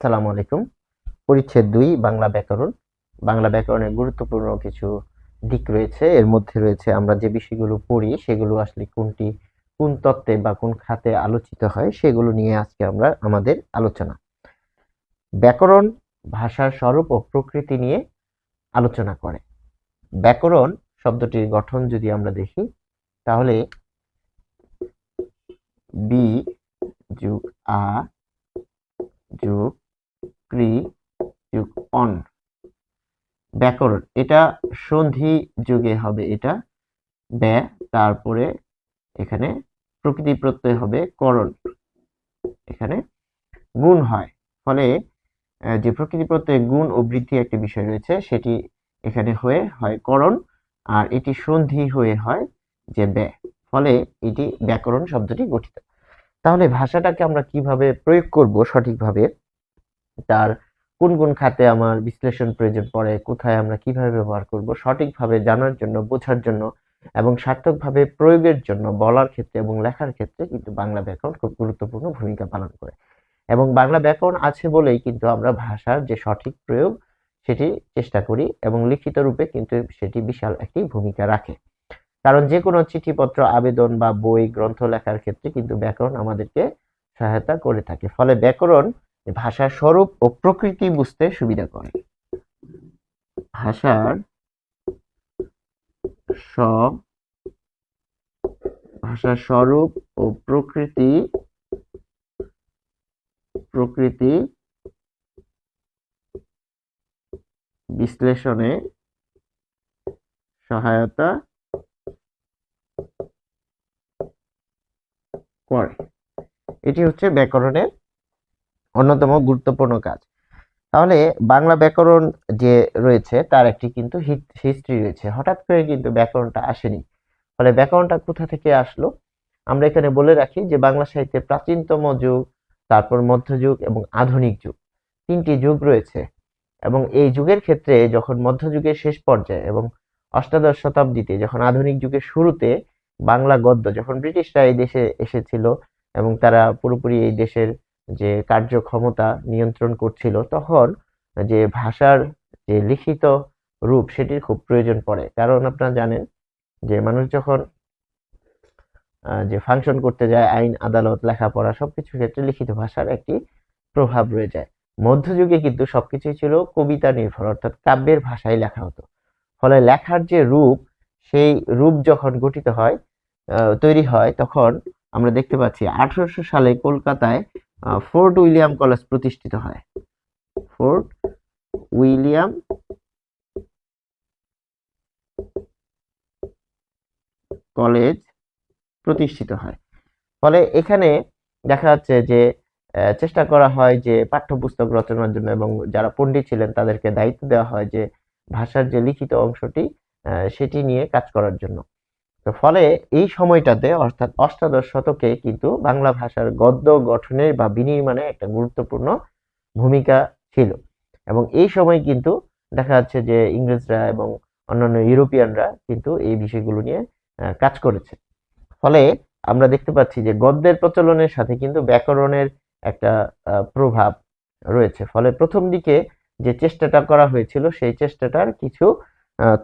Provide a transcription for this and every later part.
আসসালামু আলাইকুম। পরিচ্ছেদ ২ বাংলা ব্যাকরণ। বাংলা ব্যাকরণের গুরুত্বপূর্ণ কিছু দিক রয়েছে। এর মধ্যে রয়েছে আমরা যে বিষয়গুলো পড়ি সেগুলো আসলে কোন তত্ত্বে বা কোন খাতে আলোচিত হয় সেগুলো নিয়ে আজকে আমরা আমাদের আলোচনা। ব্যাকরণ ভাষার স্বরূপ ও প্রকৃতি নিয়ে আলোচনা করে। ব্যাকরণ শব্দটির গঠন যদি আমরা দেখি তাহলে বি যোগ আ যোগ ক্রি যোগ অন। ব্যাকরণ এটা সন্ধি যুগে হবে, এটা ব্যা, তারপরে এখানে প্রকৃতি প্রত্যয় হবে করণ, এখানে গুণ হয়। ফলে যে প্রকৃতি প্রত্যয়ে গুণ ও বৃদ্ধি একটি বিষয় রয়েছে সেটি এখানে হয়ে হয় করণ, আর এটি সন্ধি হয়ে হয় যে ব্যা। ফলে এটি ব্যাকরণ শব্দটি গঠিত। তাহলে ভাষাটাকে আমরা কিভাবে প্রয়োগ করব সঠিকভাবে, তার কোন কোন খাতে আমার বিশ্লেষণ প্রয়োজন পড়ে, কোথায় আমরা কিভাবে ব্যবহার করব সঠিকভাবে জানার জন্য, বোঝার জন্য এবং সার্থকভাবে প্রয়োগের জন্য বলার ক্ষেত্রে এবং লেখার ক্ষেত্রে কিন্তু বাংলা ব্যাকরণ খুব গুরুত্বপূর্ণ ভূমিকা পালন করে। এবং বাংলা ব্যাকরণ আছে বলেই কিন্তু আমরা ভাষার যে সঠিক প্রয়োগ সেটি চেষ্টা করি এবং লিখিত রূপে কিন্তু সেটি বিশাল একটি ভূমিকা রাখে। কারণ যে কোনো চিঠিপত্র, আবেদন বা বই, গ্রন্থ লেখার ক্ষেত্রে কিন্তু ব্যাকরণ আমাদেরকে সহায়তা করে থাকে। ফলে ব্যাকরণ ভাষার স্বরূপ ও প্রকৃতি বুঝতে সুবিধা করে। ভাষার স্বরূপ ও প্রকৃতি বিশ্লেষণে সহায়তা করে। এটি হচ্ছে ব্যাকরণের অন্যতম গুরুত্বপূর্ণ কাজ। তাহলে বাংলা ব্যাকরণ যে রয়েছে তার একটি কিন্তু হিস্ট্রি রয়েছে। হঠাৎ করে কিন্তু ব্যাকরণটা আসেনি। ফলে ব্যাকরণটা কোথা থেকে আসলো আমরা এখানে বলে রাখি যে বাংলা সাহিত্যে প্রাচীনতম যুগ, তারপর মধ্যযুগ এবং আধুনিক যুগ, তিনটি যুগ রয়েছে। এবং এই যুগের ক্ষেত্রে যখন মধ্যযুগের শেষ পর্যায়ে এবং অষ্টাদশ শতাব্দীতে, যখন আধুনিক যুগের শুরুতে বাংলা গদ্য, যখন ব্রিটিশরা এই দেশে এসেছিল এবং তারা পুরোপুরি এই দেশের যে কার্যক্ষমতা নিয়ন্ত্রণ করছিল, তখন যে ভাষার যে লিখিত রূপ সেটির খুব প্রয়োজন পড়ে। কারণ আপনারা জানেন যে মানুষ যখন যে ফাংশন করতে যায়, আইন আদালত, লেখাপড়া সবকিছুর ক্ষেত্রে লিখিত ভাষার একটি প্রভাব রয়ে যায়। মধ্যযুগে কিন্তু সবকিছুই ছিল কবিতা নির্ভর, অর্থাৎ কাব্যের ভাষায় লেখা হতো। ফলে লেখার যে রূপ, সেই রূপ যখন গঠিত হয়, তৈরি হয়, তখন আমরা দেখতে পাচ্ছি 1800 সালে কলকাতায় ফোর্ট উইলিয়াম কলেজ প্রতিষ্ঠিত হয়। ফোর্ট উইলিয়াম কলেজ প্রতিষ্ঠিত হয়। ফলে এখানে দেখা যাচ্ছে যে চেষ্টা করা হয় যে পাঠ্যপুস্তক রচনার জন্য, এবং যারা পণ্ডিত ছিলেন তাদেরকে দায়িত্ব দেওয়া হয় যে ভাষার যে লিখিত অংশটি সেটি নিয়ে কাজ করার জন্য। তো ফলে এই সময়টাতে, অর্থাৎ অষ্টাদশ শতকে কিন্তু বাংলা ভাষার গদ্য গঠনের বা বিনির্মাণে একটা গুরুত্বপূর্ণ ভূমিকা ছিল। এবং এই সময় কিন্তু দেখা যাচ্ছে যে ইংরেজরা এবং অন্যান্য ইউরোপিয়ানরা কিন্তু এই বিষয়গুলো নিয়ে কাজ করেছে। ফলে আমরা দেখতে পাচ্ছি যে গদ্যের প্রচলনের সাথে কিন্তু ব্যাকরণের একটা প্রভাব রয়েছে। ফলে প্রথম দিকে যে চেষ্টাটা করা হয়েছিল সেই চেষ্টাটার কিছু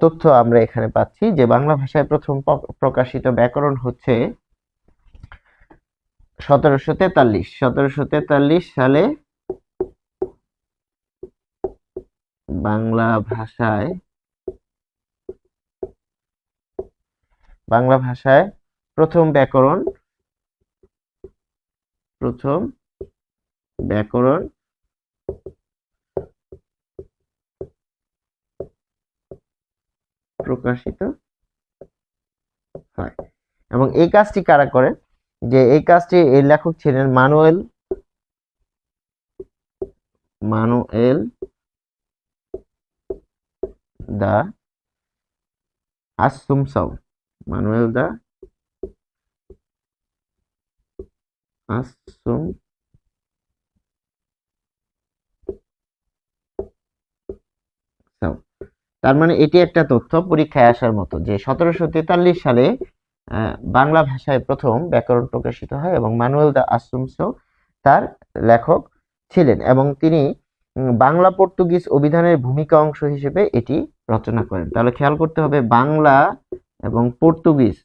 তথ্য আমরা এখানে পাচ্ছি যে বাংলা ভাষায় প্রথম প্রকাশিত ব্যাকরণ হচ্ছে 1743 সালে বাংলা ভাষায় প্রথম ব্যাকরণ প্রকাশিত হয়। এবং এই কাজটি কারা করেন, যে এই কাজটি এর লেখক ছিলেন মানুয়েল দা আসুমসাও। মানুয়েল দা আসুমসাও। তার মানে এটি একটা তথ্য পরীক্ষায় আসার মতো যে 1743 সালে বাংলা ভাষায় প্রথম ব্যাকরণ প্রকাশিত হয় এবং মানুয়েল দা আসুমসাও তার লেখক ছিলেন এবং তিনি বাংলা পর্তুগিজ অভিধানের ভূমিকা অংশ হিসেবে এটি রচনা করেন। তাহলে খেয়াল করতে হবে, বাংলা এবং পর্তুগিজ,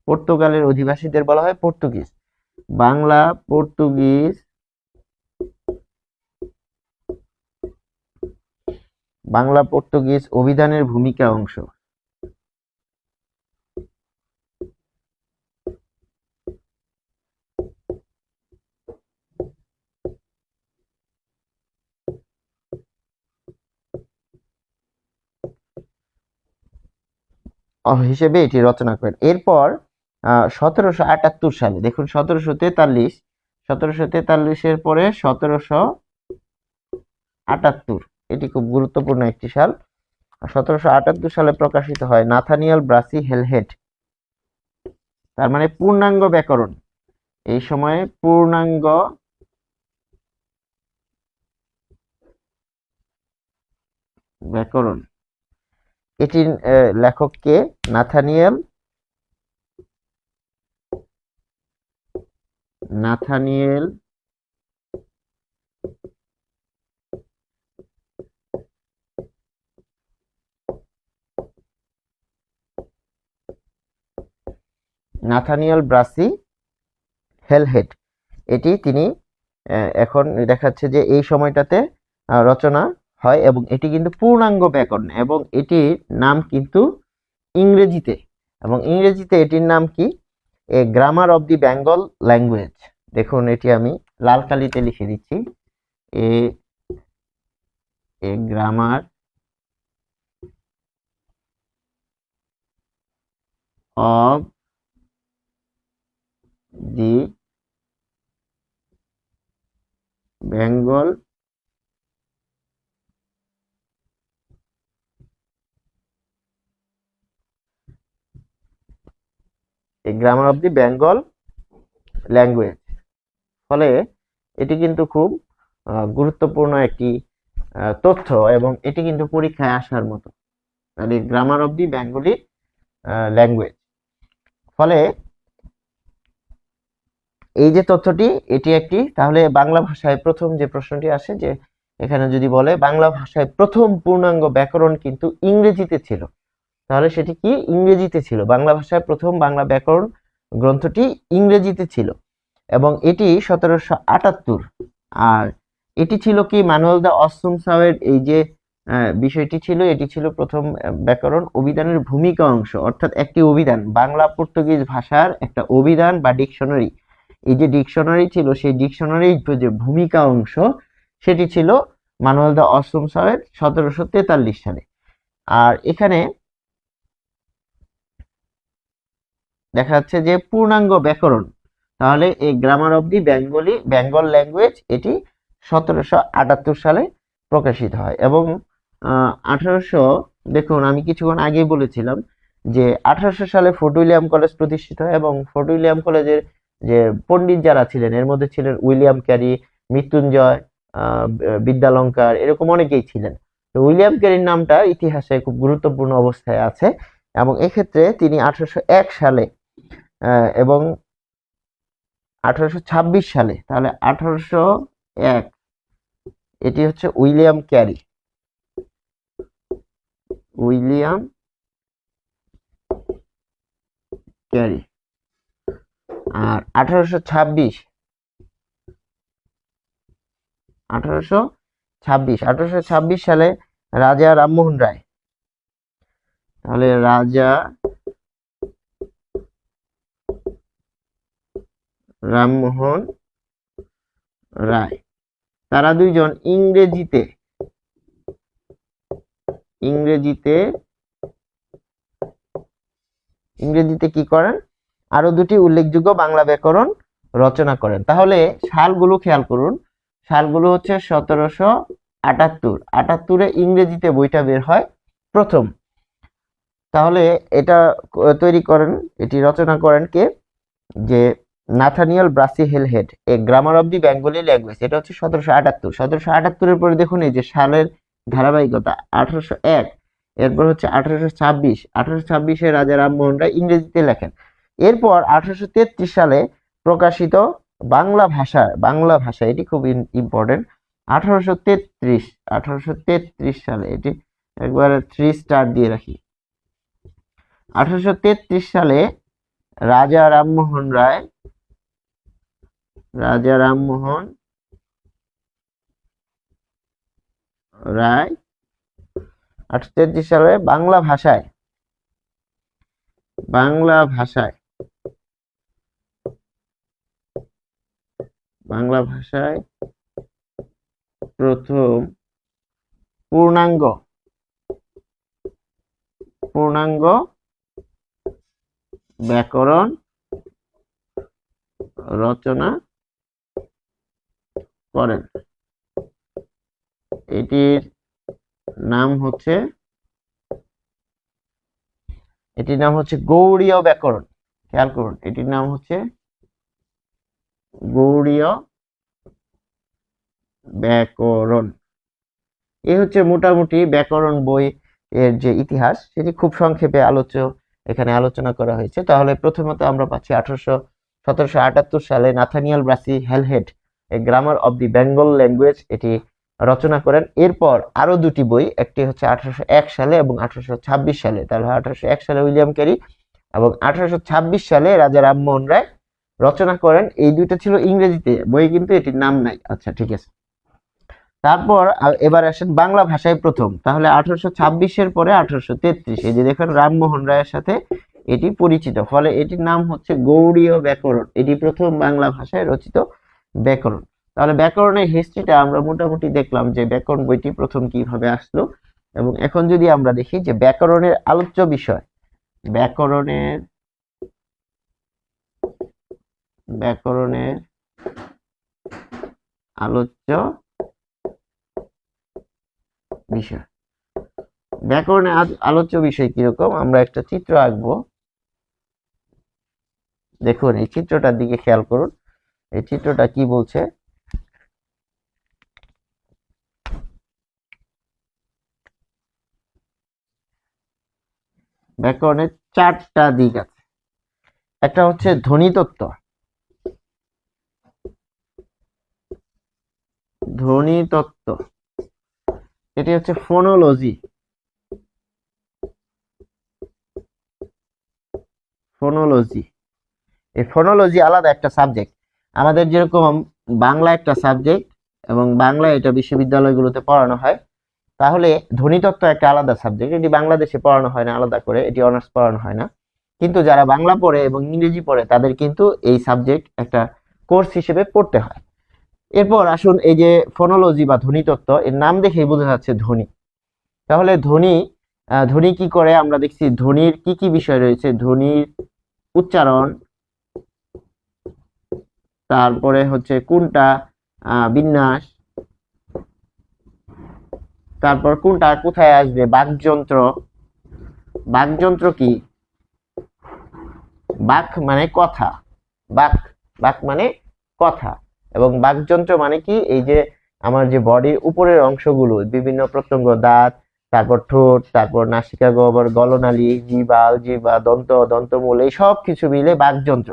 পর্তুগালের অধিবাসীদের বলা হয় Portuguese, Bangla Portuguese, Bangla Portuguese অভিধানের ভূমিকা অংশ। হিসেবে এটি রচনা করেন। এরপর 1778 সালে, দেখুন 1743 পরে 1778, এটি খুব গুরুত্বপূর্ণ একটি সাল। 1778 সালে প্রকাশিত হয় নাথানিয়েল ব্রাসি হেলহেড, তার মানে পূর্ণাঙ্গ ব্যাকরণ। এই সময়ে পূর্ণাঙ্গ ব্যাকরণ, এটির লেখক কে? নাথানিয়েল ব্রাসি হেলহেড, এটি তিনি এখন দেখাচ্ছে যে এই সময়টাতে রচনা হয় এবং এটি কিন্তু পূর্ণাঙ্গ ব্যাকরণ এবং এটির নাম কিন্তু ইংরেজিতে, এবং ইংরেজিতে এটির নাম কি? A grammar of the Bengal language. দেখুন এটি আমি লাল কালিতে লিখে দিচ্ছি, a grammar of the Bengal grammar of the Bengal language. ফলে এটি কিন্তু খুব গুরুত্বপূর্ণ একটি তথ্য এবং এটি কিন্তু পরীক্ষায় আসার মতো, তাহলে grammar of the Bengali language. ফলে এই যে তথ্যটি, এটি একটি, তাহলে বাংলা ভাষায় প্রথম যে প্রশ্নটি আসে যে এখানে যদি বলে বাংলা ভাষায় প্রথম পূর্ণাঙ্গ ব্যাকরণ কিন্তু ইংরেজিতে ছিল, তাহলে সেটি কি? ইংরেজিতে ছিল। বাংলা ভাষায় প্রথম বাংলা ব্যাকরণ গ্রন্থটি ইংরেজিতে ছিল এবং এটি 1778। আর এটি ছিল কি? ম্যানুয়াল দ্য অসুমসাওয়ের এই যে বিষয়টি ছিল, এটি ছিল প্রথম ব্যাকরণ অভিধানের ভূমিকা অংশ, অর্থাৎ একটি অভিধান, বাংলা পর্তুগিজ ভাষার একটা অভিধান বা ডিকশনারি। এই যে ডিকশনারি ছিল, সেই ডিকশনারির যে ভূমিকা অংশ সেটি ছিল ম্যানুয়াল দ্য অসুমসাওয়ের 1743 সালে। আর এখানে দেখা যাচ্ছে যে পূর্ণাঙ্গ ব্যাকরণ, তাহলে এই grammar of the Bengal language এটি 1778 সালে প্রকাশিত হয় এবং 1800, দেখুন আমি কিছুক্ষণ আগেই বলেছিলাম যে 1800 সালে ফোর্ট উইলিয়াম কলেজ প্রতিষ্ঠিত হয় এবং ফোর্ট উইলিয়াম কলেজের যে পণ্ডিত যারা ছিলেন এর মধ্যে ছিলেন উইলিয়াম ক্যারি, মৃত্যুঞ্জয়, বিদ্যালঙ্কার, এরকম অনেকেই ছিলেন। তো উইলিয়াম ক্যারির নামটা ইতিহাসে খুব গুরুত্বপূর্ণ অবস্থায় আছে এবং এক্ষেত্রে তিনি 1801 সালে এবং 1826 সালে, তাহলে 1801, এটি হচ্ছে উইলিয়াম ক্যারি, আর 1826 সালে রাজা রামমোহন রায়, তাহলে রাজা রামমোহন রায়, তারা দুইজন ইংরেজিতে কি করেন? আরো দুটি উল্লেখযোগ্য বাংলা ব্যাকরণ রচনা করেন। তাহলে সালগুলো খেয়াল করুন, সালগুলো হচ্ছে 1778 ইংরেজিতে বইটা বের হয় প্রথম। তাহলে এটা তৈরি করেন, এটি রচনা করেন কে? যে Nathaniel Brassey Halhed, A grammar of the Bengali language, এটা হচ্ছে 1778। 1778 পরে দেখুন এই যে সালের ধারাবাহিকতা, 1801, এরপর হচ্ছে 1826 রাজা রামমোহন রায় ইংরেজিতে লেখেন। এরপর 1833 সালে প্রকাশিত বাংলা ভাষা, এটি খুব ইম্পর্টেন্ট, 1833 সালে, এটি একবারে 3 স্টার দিয়ে রাখি। 1833 সালে রাজা রামমোহন রায় 1833 সালে বাংলা ভাষায় প্রথম পূর্ণাঙ্গ ব্যাকরণ রচনা করেন। এটির নাম হচ্ছে গৌড়ীয় ব্যাকরণ। খেয়াল করুন, এটির নাম হচ্ছে গৌড়ীয় ব্যাকরণ। এই হচ্ছে মোটামুটি ব্যাকরণ বই এর যে ইতিহাস, সেটি খুব সংক্ষেপে এখানে আলোচনা করা হয়েছে। তাহলে প্রথমত আমরা পাচ্ছি 1778 সালে Nathaniel Brassey Halhed a grammar of the Bengal language এটি রচনা করেন। এরপর আরো দুটি বই, একটি হচ্ছে 1801 সালে এবং 1826 সালে। তাহলে 1801 সালে উইলিয়াম ক্যারি এবং 1826 সালে রাজা রামমোহন রায় রচনা করেন। এই দুইটা ছিল ইংরেজিতে বই, কিন্তু এটির নাম নাই। আচ্ছা, ঠিক আছে। তারপর এবার আসেন বাংলা ভাষায় প্রথম। তাহলে 1826-এর পরে 1833, এই যে দেখেন রামমোহন রায়ের সাথে এটি পরিচিত, ফলে এটির নাম হচ্ছে গৌড়ীয় ব্যাকরণ। এটি প্রথম বাংলা ভাষায় রচিত ব্যাকরণ। তাহলে ব্যাকরণের হিস্ট্রিটা আমরা মোটামুটি দেখলাম যে ব্যাকরণ বইটি প্রথম কিভাবে আসলো। এবং এখন যদি আমরা দেখি যে ব্যাকরণের আলোচ্য বিষয়, ব্যাকরণের আলোচ্য বিষয়, ব্যাকরণের আলোচ্য বিষয় কিরকম, আমরা একটা চিত্র আঁকবো। দেখুন, এই চিত্রটার দিকে খেয়াল করুন। এই চিত্রটা কি বলছে? ব্যাকরণের 4টা দিক আছে। একটা হচ্ছে ধ্বনিতত্ত্ব, এটি হচ্ছে ফোনোলজি, এই ফোনোলজি আলাদা একটা সাবজেক্ট। আমাদের যেরকম বাংলা একটা সাবজেক্ট এবং বাংলা এটা বিশ্ববিদ্যালয়গুলোতে পড়ানো হয়, তাহলে ধ্বনিতত্ত্ব একটা আলাদা সাবজেক্ট। এটি বাংলাদেশে পড়ানো হয় না আলাদা করে, এটি অনার্স পড়ানো হয় না। কিন্তু যারা বাংলা পড়ে এবং ইংরেজি পড়ে তাদের কিন্তু এই সাবজেক্ট একটা কোর্স হিসেবে পড়তে হয়। এরপর আসুন, এই যে ফোনোলজি বা ধ্বনিতত্ত্ব, এর নাম দেখেই বোঝা যাচ্ছে ধ্বনি। তাহলে ধ্বনি কি করে আমরা দেখছি, ধ্বনির কি কি বিষয় রয়েছে? ধ্বনির উচ্চারণ, তারপরে হচ্ছে কোনটা বিন্যাস, তারপর কোনটা কোথায় আসবে, বাকযন্ত্র কি, বাক মানে কথা, বাক মানে কথা, এবং বাকযন্ত্র মানে কি, এই যে আমার যে বডির উপরের অংশগুলো, বিভিন্ন প্রত্যঙ্গ, দাঁত, তারপর ঠোঁট, তারপর নাসিকা গহ্বর, গলনালী, জিহ্বা, দন্তমূল, এই সব কিছু মিলে বাকযন্ত্র।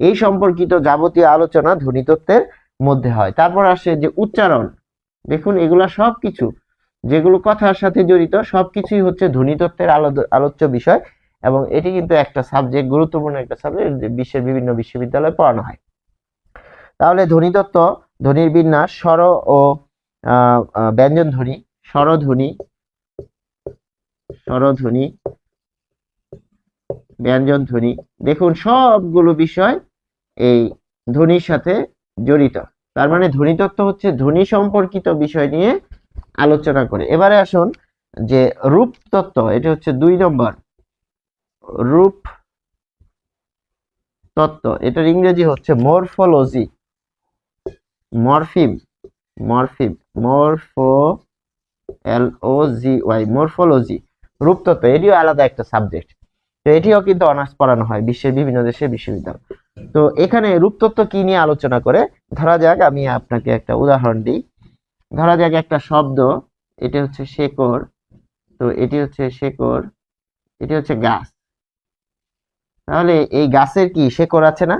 এই সম্পর্কিত যাবতীয় আলোচনা ধ্বনিতত্ত্বের মধ্যে হয়। তারপর আসে যে উচ্চারণ। দেখুন, এগুলা সবকিছু যেগুলো কথার সাথে জড়িত সবকিছুই হচ্ছে ধ্বনিতত্ত্বের আলোচ্য বিষয়, এবং এটি কিন্তু একটা সাবজেক্ট, গুরুত্বপূর্ণ একটা সাবজেক্ট, বিশ্বের বিভিন্ন বিশ্ববিদ্যালয়ে পড়ানো হয়। তাহলে ধ্বনিতত্ত্ব, ধ্বনির বিন্যাস, স্বর ও ব্যঞ্জন ধ্বনি, স্বরধ্বনি, ব্যঞ্জন ধ্বনি, দেখুন সবগুলো বিষয় এই ধ্বনির সাথে জড়িত। তার মানে ধ্বনিতত্ত্ব হচ্ছে ধ্বনি সম্পর্কিত বিষয় নিয়ে আলোচনা করে। এবারে আসুন যে রূপ তত্ত্ব, এটা হচ্ছে 2 নম্বর, রূপ তত্ত্ব। এটার ইংরেজি হচ্ছে মরফোলজি, মরফোলজি, রূপতত্ত্ব। এটিও আলাদা একটা সাবজেক্ট, তো এটিও কিন্তু অনার্স পড়ানো হয় বিশ্বের বিভিন্ন দেশের বিশ্ববিদ্যালয়। তো এখানে রূপতত্ত্ব কি নিয়ে আলোচনা করে, ধরা যাক আমি আপনাকে একটা উদাহরণ দিই। ধরা যাক একটা শব্দ, এটা হচ্ছে শেকড়, তো এটি হচ্ছে শেকড়, এটি হচ্ছে গাছ। তাহলে এই গাছের কি শেকড় আছে না?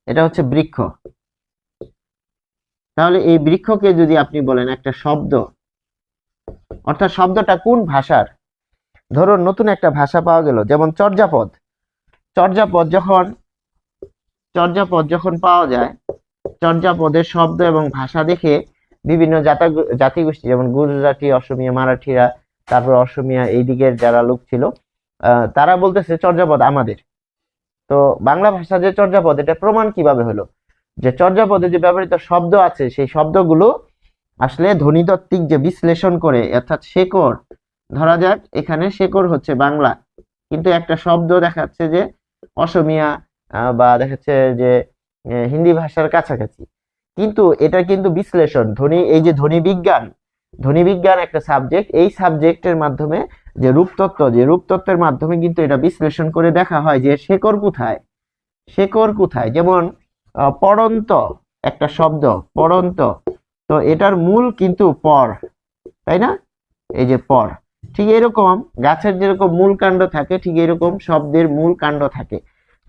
এটা হচ্ছে বৃক্ষ। তাহলে এই বৃক্ষকে যদি আপনি বলেন একটা শব্দ, অর্থাৎ শব্দটা কোন ভাষার, ধরুন নতুন একটা ভাষা পাওয়া গেল, যেমন চর্যাপদ। চর্যাপদ যখন পাওয়া যায়, চর্যাপদের শব্দ এবং ভাষা দেখে বিভিন্ন জাতিগোষ্ঠী, যেমন গুজরাটি, অসমিয়া, মারাঠিরা, তারপর অসমিয়া এই দিকের যারা লোক ছিল, তারা বলতেছে চর্যাপদ আমাদের। তো বাংলা ভাষা যে চর্যাপদ, এটা প্রমাণ কিভাবে হলো? যে চর্যাপদে যে ব্যবহৃত শব্দ আছে, সেই শব্দগুলো আসলে ধ্বনিতাত্ত্বিক যে বিশ্লেষণ করে, অর্থাৎ শেকড়, ধরা যাক এখানে শেকড় হচ্ছে বাংলা, কিন্তু একটা শব্দ দেখাচ্ছে যে অসমিয়া, বা দেখাচ্ছে যে হিন্দি ভাষার কাছাকাছি, কিন্তু এটা কিন্তু বিশ্লেষণ, এই যে ধ্বনি বিজ্ঞান একটা সাবজেক্ট, এই সাবজেক্টের মাধ্যমে যে রূপতত্ত্বের মাধ্যমে কিন্তু এটা বিশ্লেষণ করে দেখা হয় যে শেকড় কোথায়। যেমন পড়ন্ত একটা শব্দ, পড়ন্ত, তো এটার মূল কিন্তু পর, তাই না? এই যে পর, ঠিক এরকম গাছের যেরকম মূল কাণ্ড থাকে, ঠিক এরকম শব্দের মূল কাণ্ড থাকে,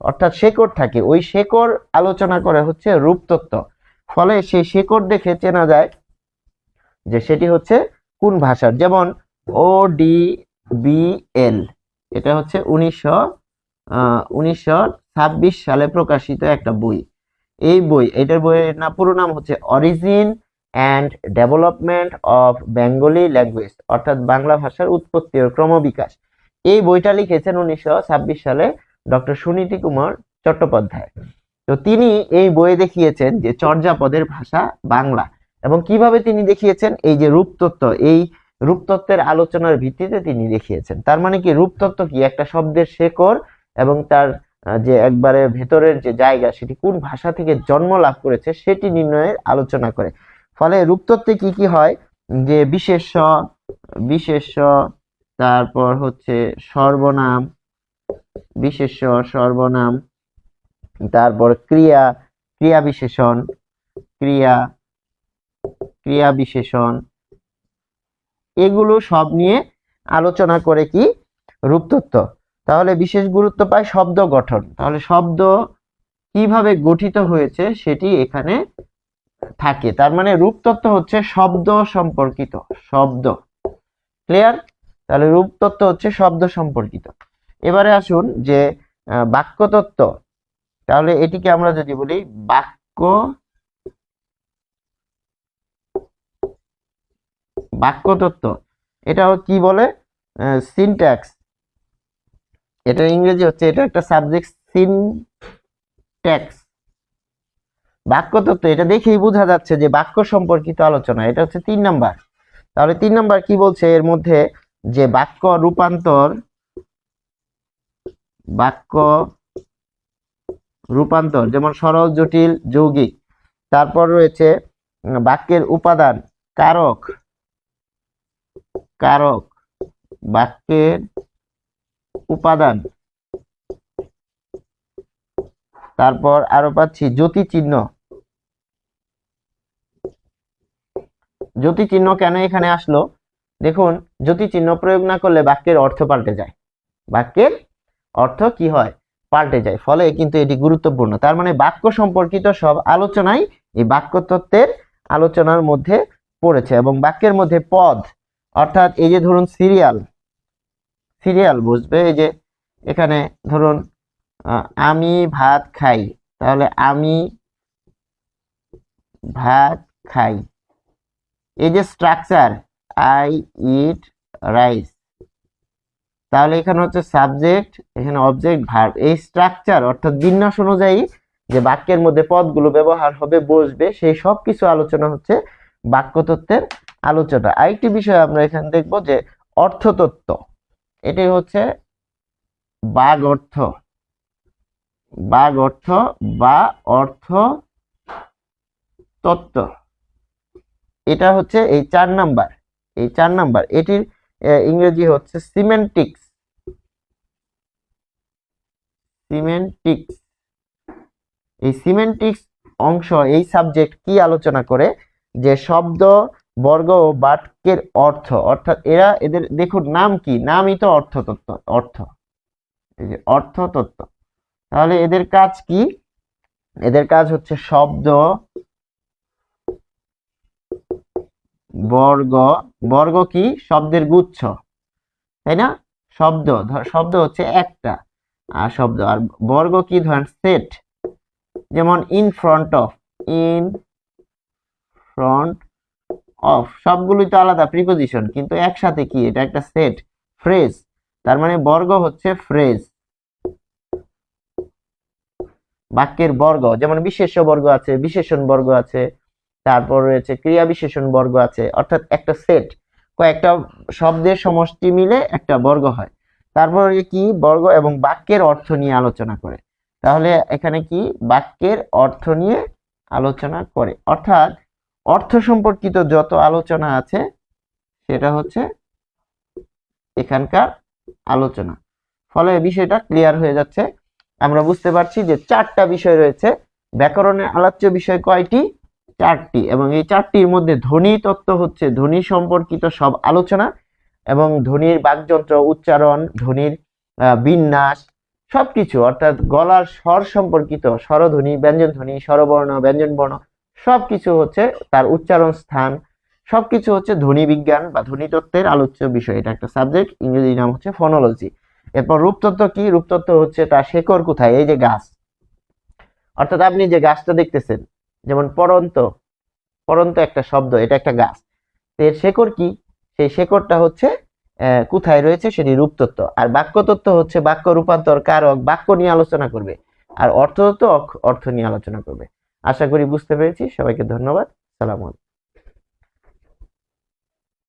অর্থাৎ শেকড় থাকে। ওই শেকড় আলোচনা করে হচ্ছে রূপতত্ত্ব। ফলে সেই শেকড় দেখে চেনা যায় যে সেটি হচ্ছে কোন ভাষার। যেমন ODBL, এটা হচ্ছে 1926 সালে প্রকাশিত একটা বই। এটার বইয়ের পুরো নাম হচ্ছে origin and development of Bengali language, অর্থাৎ বাংলা ভাষার উৎপত্তি ও ক্রমবিকাশ। এই বইটা লিখেছেন 1926 সালে ডক্টর সুনীতি কুমার চট্টোপাধ্যায়। তো তিনি এই বইয়ে দেখিয়েছেন যে চর্যাপদের ভাষা বাংলা, এবং কিভাবে তিনি দেখিয়েছেন, এই যে রূপতত্ত্বের আলোচনার ভিত্তিতে তিনি দেখিয়েছেন। তার মানে কি, রূপতত্ত্ব কি একটা শব্দের শেকড় এবং তার যে একবারে ভেতরের যে জায়গা, সেটি কোন ভাষা থেকে জন্ম লাভ করেছে সেটি নির্ণয়ের আলোচনা করে। ফলে রূপতত্ত্বে কি কি হয়, যে বিশেষ্য, তারপর হচ্ছে সর্বনাম, বিশেষ্য, সর্বনাম, তারপর ক্রিয়া বিশেষণ, ক্রিয়া বিশেষণ, এগুলো সব নিয়ে আলোচনা করে কি রূপতত্ত্ব। তাহলে বিশেষ গুরুত্ব পায় শব্দ গঠন। তাহলে শব্দ কিভাবে গঠিত হয়েছে সেটি এখানে থাকে। তার মানে রূপতত্ত্ব হচ্ছে শব্দ সম্পর্কিত, শব্দ। ক্লিয়ার? তাহলে রূপতত্ত্ব হচ্ছে শব্দ সম্পর্কিত। এবারে আসুন যে বাক্যতত্ত্ব। তাহলে এটিকে আমরা যদি বলি বাক্যতত্ত্ব, এটা কি বলে? সিনট্যাক্স। এটা ইংরেজি হচ্ছে, এটা একটা সাবজেক্ট, সিনট্যাক্স। বাক্যতত্ত্ব, এটা দেখেই বোঝা যাচ্ছে যে বাক্য সম্পর্কিত আলোচনা। এটা হচ্ছে 3 নাম্বার। তাহলে 3 নাম্বার কি বলছে এর মধ্যে, যে বাক্য রূপান্তর, যেমন সরল, জটিল, যৌগিক। তারপর রয়েছে বাক্যের উপাদান, কারক, বাক্যের উপাদান। তারপর আরো পাচ্ছি জ্যোতিচিহ্ন। জ্যোতিচিহ্ন কেন এখানে আসলো? দেখুন, জ্যোতিচিহ্ন প্রয়োগ না করলে বাক্যের অর্থ পাল্টে যায়, বাক্যের অর্থ কি হয়, পাল্টে যায়। ফলে কিন্তু এটি গুরুত্বপূর্ণ। তার মানে বাক্য সম্পর্কিত সব আলোচনাই এই বাক্যতত্ত্বের আলোচনার মধ্যে পড়েছে। এবং বাক্যের মধ্যে পদ, অর্থাৎ এই যে ধরুন সিরিয়াল বুঝবে, এই যে এখানে ধরুন আমি ভাত খাই, তাহলে আমি ভাত খাই। এই যে স্ট্রাকচার, আই ইট রাইস, তাহলে এখানে হচ্ছে সাবজেক্ট, এখানে অবজেক্ট, ভার্ব। এই স্ট্রাকচার অর্থাৎ বিন্যাস অনুযায়ী যে বাক্যের মধ্যে পদগুলো ব্যবহার হবে, বসবে, সেই সব কিছু আলোচনা হচ্ছে বাক্যতত্ত্বের আলোচনা। আরেকটি বিষয় আমরা এখানে দেখব যে অর্থতত্ত্ব। এটি হচ্ছে বাগ অর্থ বা অর্থ তত্ত্ব। এটা হচ্ছে এই 4 নাম্বার। এটির ইংরেজি হচ্ছে সিমেন্টিক্স। এই সিমেন্টিক্স অংশ, এই সাবজেক্ট কি আলোচনা করে, যে শব্দ, বর্গ ও বাক্যের অর্থ, অর্থাৎ এদের দেখুন নাম কি, নামই তো অর্থতত্ত্ব, এই যে অর্থতত্ত্ব। তাহলে এদের কাজ কি? এদের কাজ হচ্ছে শব্দ, বর্গ, বর্গ কি শব্দের গুচ্ছ, তাই না? শব্দ হচ্ছে একটা, আর শব্দ, আর বর্গ কি ধরেন সেট, যেমন in front of, in front of সবগুলোই তো আলাদা প্রিপজিশন, কিন্তু একসাথে কি এটা একটা সেট, ফ্রেজ। তার মানে বর্গ হচ্ছে ফ্রেজ, বাক্যের বর্গ, যেমন বিশেষ্য বর্গ আছে, বিশেষণ বর্গ আছে, তারপর রয়েছে ক্রিয়া বিশেষণ বর্গ আছে, অর্থাৎ একটা সেট, কয়েকটা শব্দের সমষ্টি মিলে একটা বর্গ হয়। তারপরে কি বর্গ এবং বাক্যের অর্থ নিয়ে আলোচনা করে। তাহলে এখানে কি বাক্যের অর্থ নিয়ে আলোচনা করে, অর্থাৎ অর্থ সম্পর্কিত যত আলোচনা আছে সেটা হচ্ছে এখানকার আলোচনা। ফলে বিষয়টা ক্লিয়ার হয়ে যাচ্ছে। আমরা বুঝতে পারছি যে চারটা বিষয় রয়েছে ব্যাকরণের আলোচ্য বিষয়, কয়টি? চারটি, এবং এই চারটির মধ্যে ধ্বনি তত্ত্ব হচ্ছে ধ্বনি সম্পর্কিত সব আলোচনা, এবং ধ্বনির বাকযন্ত্র, উচ্চারণ, ধ্বনির বিন্যাস, সবকিছু, অর্থাৎ গলার স্বর সম্পর্কিত স্বরধ্বনি, ব্যঞ্জনধ্বনি, স্বরবর্ণ, ব্যঞ্জনবর্ণ, সবকিছু হচ্ছে তার উচ্চারণ স্থান, সবকিছু হচ্ছে ধ্বনি বিজ্ঞান বা ধ্বনি তত্ত্বের আলোচ্য বিষয়। এটা একটা সাবজেক্ট, ইংরেজি নাম হচ্ছে ফনোলজি। এরপর রূপতত্ত্ব কি? রূপতত্ত্ব হচ্ছে তার শেকড় কোথায়, এই যে গাছ, অর্থাৎ আপনি যে গাছটা দেখতেছেন, যেমন পড়ন্ত, পড়ন্ত একটা শব্দ, এটা একটা গাছ, এর শেকড় কি? সেই শেকড়টা হচ্ছে কোথায় রয়েছে, সেটি রূপতত্ত্ব। আর বাক্যতত্ত্ব হচ্ছে বাক্য রূপান্তর, কারক, বাক্য নিয়ে আলোচনা করবে। আর অর্থতত্ত্ব অর্থ নিয়ে আলোচনা করবে। আশা করি বুঝতে পেরেছি। সবাইকে ধন্যবাদ। সালাম আলাইকুম।